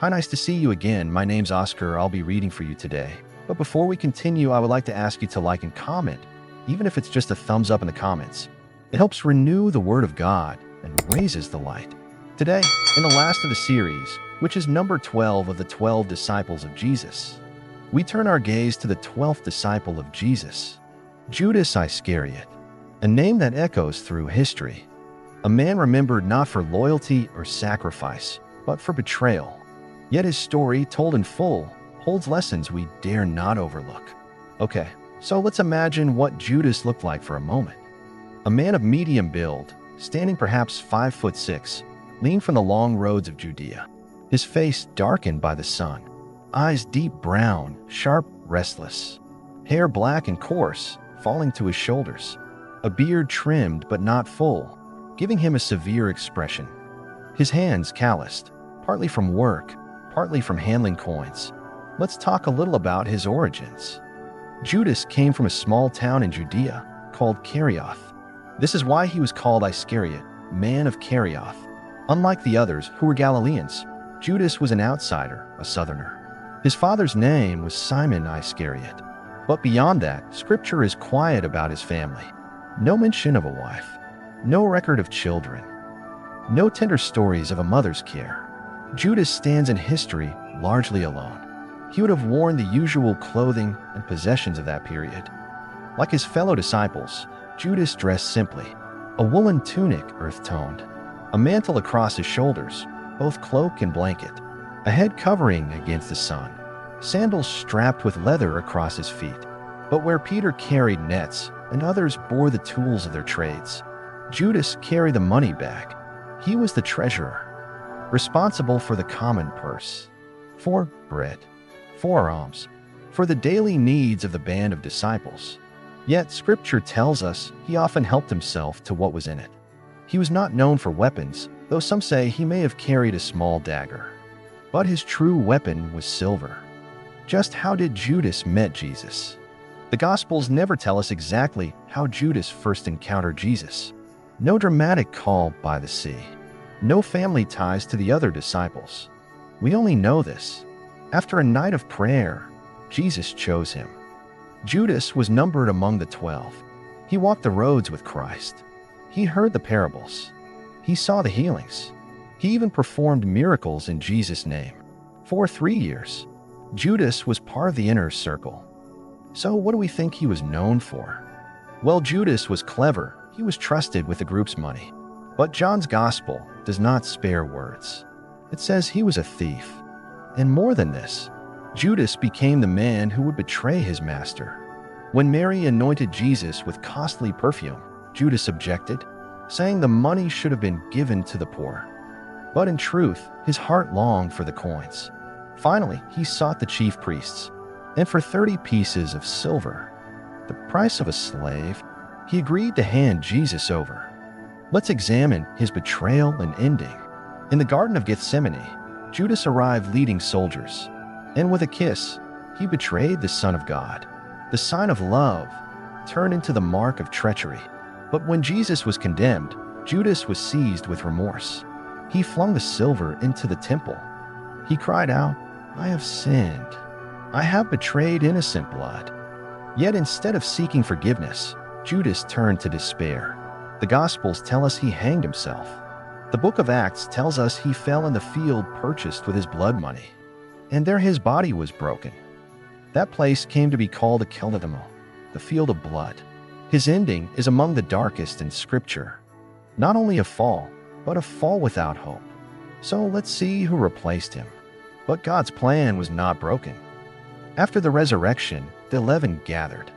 Hi, nice to see you again. My name's Oscar. I'll be reading for you today. But before we continue, I would like to ask you to like and comment, even if it's just a thumbs up in the comments. It helps renew the Word of God and raises the light. Today, in the last of the series, which is number 12 of the 12 disciples of Jesus, we turn our gaze to the 12th disciple of Jesus, Judas Iscariot, a name that echoes through history. A man remembered not for loyalty or sacrifice, but for betrayal. Yet his story, told in full, holds lessons we dare not overlook. Okay, so let's imagine what Judas looked like for a moment. A man of medium build, standing perhaps 5'6", lean from the long roads of Judea. His face darkened by the sun, eyes deep brown, sharp, restless, hair black and coarse, falling to his shoulders, a beard trimmed but not full, giving him a severe expression. His hands calloused, partly from work, partly from handling coins. Let's talk a little about his origins. Judas came from a small town in Judea called Iscariot. This is why he was called Iscariot, man of Iscariot. Unlike the others who were Galileans, Judas was an outsider, a southerner. His father's name was Simon Iscariot. But beyond that, scripture is quiet about his family. No mention of a wife. No record of children. No tender stories of a mother's care. Judas stands in history largely alone. He would have worn the usual clothing and possessions of that period. Like his fellow disciples, Judas dressed simply, a woolen tunic earth-toned, a mantle across his shoulders, both cloak and blanket, a head covering against the sun, sandals strapped with leather across his feet. But where Peter carried nets and others bore the tools of their trades, Judas carried the money bag. He was the treasurer, responsible for the common purse, for bread, for alms, for the daily needs of the band of disciples. Yet scripture tells us he often helped himself to what was in it. He was not known for weapons, though some say he may have carried a small dagger. But his true weapon was silver. Just how did Judas met Jesus? The Gospels never tell us exactly how Judas first encountered Jesus. No dramatic call by the sea. No family ties to the other disciples. We only know this. After a night of prayer, Jesus chose him. Judas was numbered among the 12. He walked the roads with Christ. He heard the parables. He saw the healings. He even performed miracles in Jesus' name. For 3 years, Judas was part of the inner circle. So what do we think he was known for? Well, Judas was clever. He was trusted with the group's money. But John's gospel does not spare words. It says he was a thief. And more than this, Judas became the man who would betray his master. When Mary anointed Jesus with costly perfume, Judas objected, saying the money should have been given to the poor. But in truth, his heart longed for the coins. Finally, he sought the chief priests, and for 30 pieces of silver, the price of a slave, he agreed to hand Jesus over. Let's examine his betrayal and ending. In the Garden of Gethsemane, Judas arrived leading soldiers, and with a kiss, he betrayed the Son of God. The sign of love turned into the mark of treachery. But when Jesus was condemned, Judas was seized with remorse. He flung the silver into the temple. He cried out, "I have sinned. I have betrayed innocent blood." Yet instead of seeking forgiveness, Judas turned to despair. The Gospels tell us he hanged himself. The book of Acts tells us he fell in the field purchased with his blood money, and there his body was broken. That place came to be called Akeldama, the field of blood. His ending is among the darkest in Scripture. Not only a fall, but a fall without hope. So let's see who replaced him. But God's plan was not broken. After the resurrection, the 11 gathered.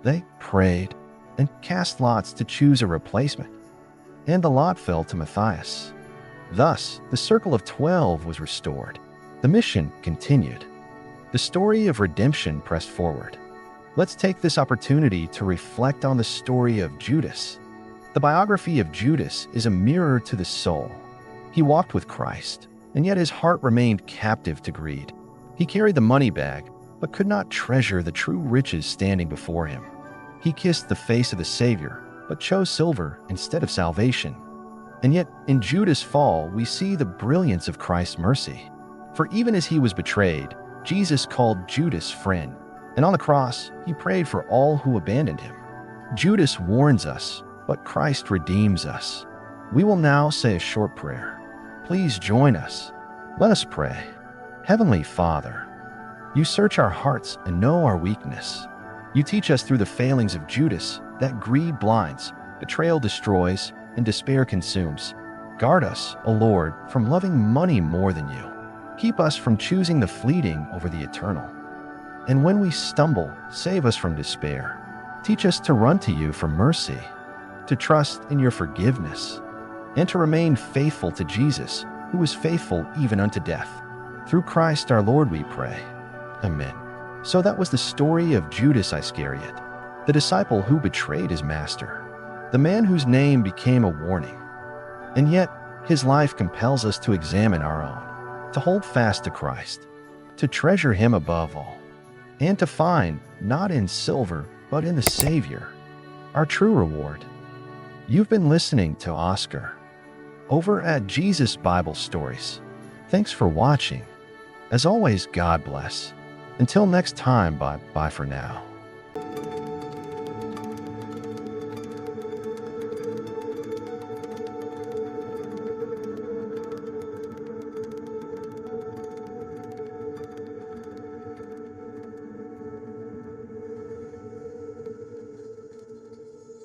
They prayed and cast lots to choose a replacement, and the lot fell to Matthias. Thus, the circle of 12 was restored. The mission continued. The story of redemption pressed forward. Let's take this opportunity to reflect on the story of Judas. The biography of Judas is a mirror to the soul. He walked with Christ, and yet his heart remained captive to greed. He carried the money bag, but could not treasure the true riches standing before him. He kissed the face of the Savior, but chose silver instead of salvation. And yet, in Judas' fall, we see the brilliance of Christ's mercy. For even as he was betrayed, Jesus called Judas friend, and on the cross, he prayed for all who abandoned him. Judas warns us, but Christ redeems us. We will now say a short prayer. Please join us. Let us pray. Heavenly Father, you search our hearts and know our weakness. You teach us through the failings of Judas that greed blinds, betrayal destroys, and despair consumes. Guard us, O Lord, from loving money more than you. Keep us from choosing the fleeting over the eternal. And when we stumble, save us from despair. Teach us to run to you for mercy, to trust in your forgiveness, and to remain faithful to Jesus, who was faithful even unto death. Through Christ our Lord we pray. Amen. So that was the story of Judas Iscariot, the disciple who betrayed his master, the man whose name became a warning. And yet, his life compels us to examine our own, to hold fast to Christ, to treasure him above all, and to find, not in silver, but in the Savior, our true reward. You've been listening to Oscar over at Jesus Bible Stories. Thanks for watching. As always, God bless. Until next time, bye for now.